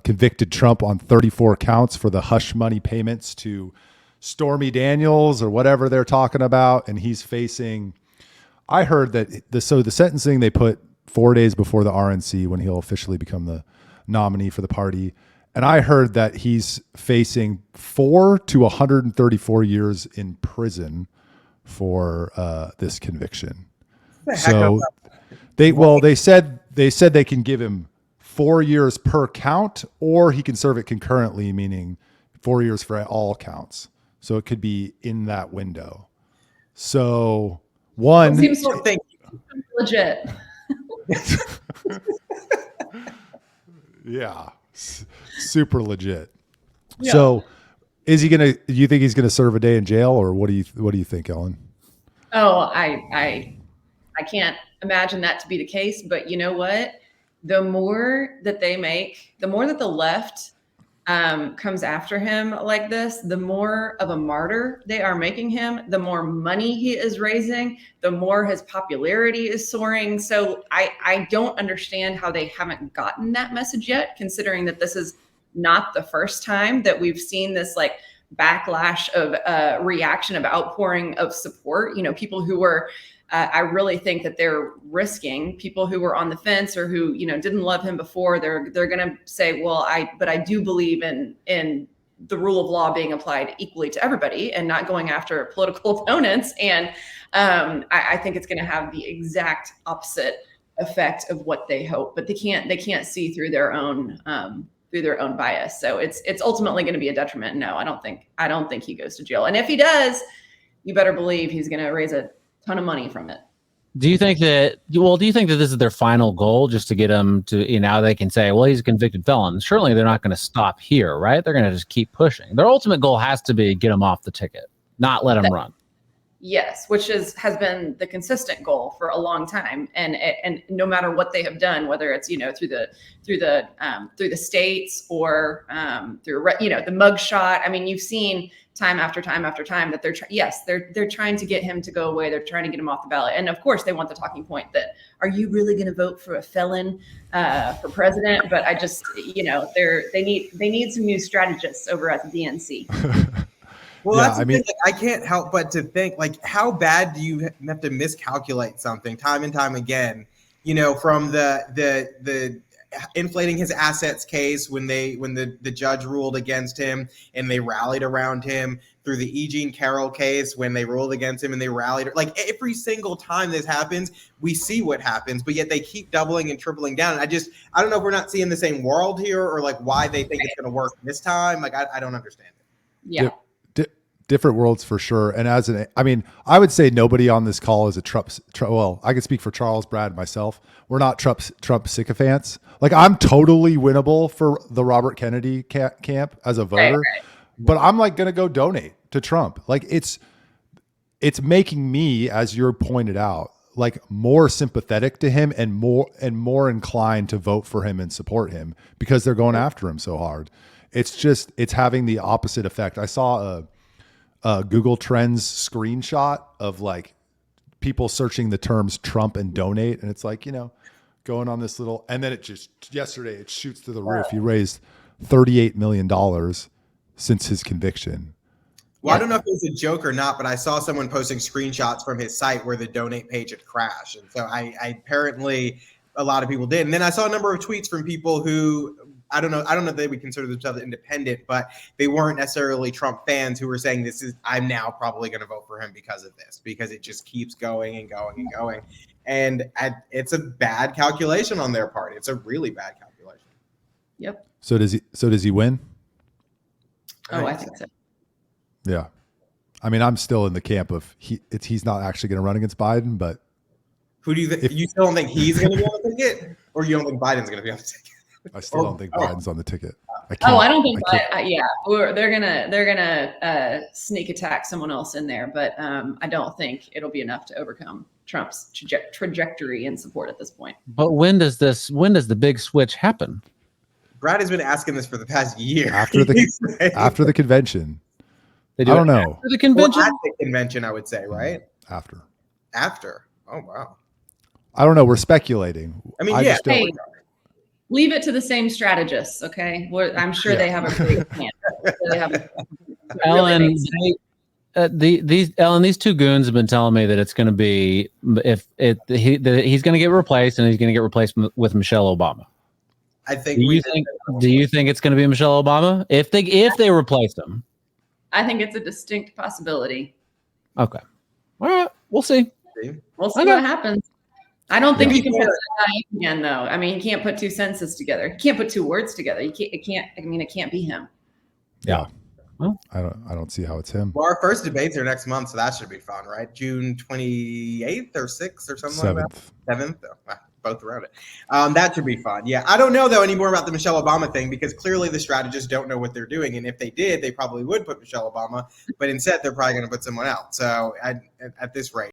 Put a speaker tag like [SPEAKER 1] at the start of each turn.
[SPEAKER 1] convicted Trump on 34 counts for the hush money payments to Stormy Daniels or whatever they're talking about. And he's facing, I heard that the sentencing they put 4 days before the RNC when he'll officially become the nominee for the party. And I heard that he's facing 4 to 134 years in prison for this conviction. So they said they can give him 4 years per count, or he can serve it concurrently, meaning 4 years for all counts. So it could be in that window. So one
[SPEAKER 2] seems legit.
[SPEAKER 1] Yeah, super legit. Yeah. So is he gonna? Do you think he's gonna serve a day in jail, or what do you think, Ellen?
[SPEAKER 2] Oh, I can't imagine that to be the case. But you know what? The more that they make, the more that the left comes after him like this, the more of a martyr they are making him, the more money he is raising, the more his popularity is soaring. So I don't understand how they haven't gotten that message yet, considering that this is not the first time that we've seen this like backlash of reaction of outpouring of support. You know, people who were I really think that they're risking people who were on the fence or who, you know, didn't love him before. They're going to say, well, I do believe in the rule of law being applied equally to everybody and not going after political opponents. And I think it's going to have the exact opposite effect of what they hope, but they can't see through their own bias. So it's ultimately going to be a detriment. No, I don't think he goes to jail. And if he does, you better believe he's going to raise a ton of money from it.
[SPEAKER 3] Do you think that this is their final goal, just to get him to, now they can say, well, he's a convicted felon. Surely they're not going to stop here, right? They're going to just keep pushing. Their ultimate goal has to be get him off the ticket, not let him run.
[SPEAKER 2] Yes, which has been the consistent goal for a long time, and no matter what they have done, whether it's through the states or through the mugshot. I mean, you've seen time after time after time that they're trying to get him to go away. They're trying to get him off the ballot, and of course they want the talking point that, are you really going to vote for a felon for president? But I just they need some new strategists over at the DNC.
[SPEAKER 4] Well, yeah, that's thing. I can't help but to think, like, how bad do you have to miscalculate something time and time again? From the inflating his assets case when the judge ruled against him and they rallied around him, through the E. Jean Carroll case when they ruled against him and they rallied. Like, every single time this happens, we see what happens, but yet they keep doubling and tripling down. And I don't know if we're not seeing the same world here, or like why they think it's going to work this time. Like, I don't understand it.
[SPEAKER 2] Yeah.
[SPEAKER 1] Different worlds for sure. And I would say nobody on this call is a Trump. Well, I can speak for Charles, Brad, myself. We're not Trump sycophants. Like, I'm totally winnable for the Robert Kennedy camp as a voter, right. But I'm like going to go donate to Trump. Like, it's making me, as you pointed out, like more sympathetic to him and more inclined to vote for him and support him because they're going after him so hard. It's having the opposite effect. I saw a Google Trends screenshot of like people searching the terms Trump and donate. And it's like, going on this little, and then yesterday it shoots through the roof. He raised $38 million since his conviction.
[SPEAKER 4] Well, I don't know if it was a joke or not, but I saw someone posting screenshots from his site where the donate page had crashed. And so I apparently a lot of people did. And then I saw a number of tweets from people who, I don't know if they would consider themselves independent, but they weren't necessarily Trump fans, who were saying I'm now probably going to vote for him because of this, because it just keeps going and going and going. And it's a bad calculation on their part. It's a really bad calculation.
[SPEAKER 2] Yep.
[SPEAKER 1] So does he win?
[SPEAKER 2] Oh, I think so.
[SPEAKER 1] Yeah. I mean, I'm still in the camp of he's not actually going to run against Biden, but
[SPEAKER 4] who do you think? You still don't think he's going to be on the ticket, or you don't think Biden's going to be on the ticket?
[SPEAKER 1] I still don't think Biden's on the ticket.
[SPEAKER 2] I don't think they're gonna sneak attack someone else in there, but I don't think it'll be enough to overcome Trump's trajectory and support at this point.
[SPEAKER 3] But when does the big switch happen?
[SPEAKER 4] Brad has been asking this for the past year.
[SPEAKER 1] After the convention. I don't know.
[SPEAKER 3] After the convention?
[SPEAKER 4] Well, at the convention, I would say, right?
[SPEAKER 1] After.
[SPEAKER 4] Oh, wow.
[SPEAKER 1] I don't know. We're speculating.
[SPEAKER 4] I mean,
[SPEAKER 2] leave it to the same strategists. Okay, I'm sure they have a great plan. They have
[SPEAKER 3] Ellen, these two goons have been telling me that it's going to be he's going to get replaced, and he's going to get replaced with Michelle Obama.
[SPEAKER 4] I think.
[SPEAKER 3] Do you think it's going to be Michelle Obama if they replace him?
[SPEAKER 2] I think it's a distinct possibility.
[SPEAKER 3] Okay, all right, we'll see.
[SPEAKER 2] We'll see what happens. I don't think you can put that guy again, though. I mean, he can't put two sentences together. He can't put two words together. It can't be him.
[SPEAKER 1] Yeah. Well, I don't see how it's him.
[SPEAKER 4] Well, our first debates are next month, so that should be fun, right? June 28th or 6th or something like that. 7th. Oh, both around it. That should be fun. Yeah. I don't know, though, anymore about the Michelle Obama thing, because clearly the strategists don't know what they're doing. And if they did, they probably would put Michelle Obama. But instead, they're probably going to put someone else. So at this rate.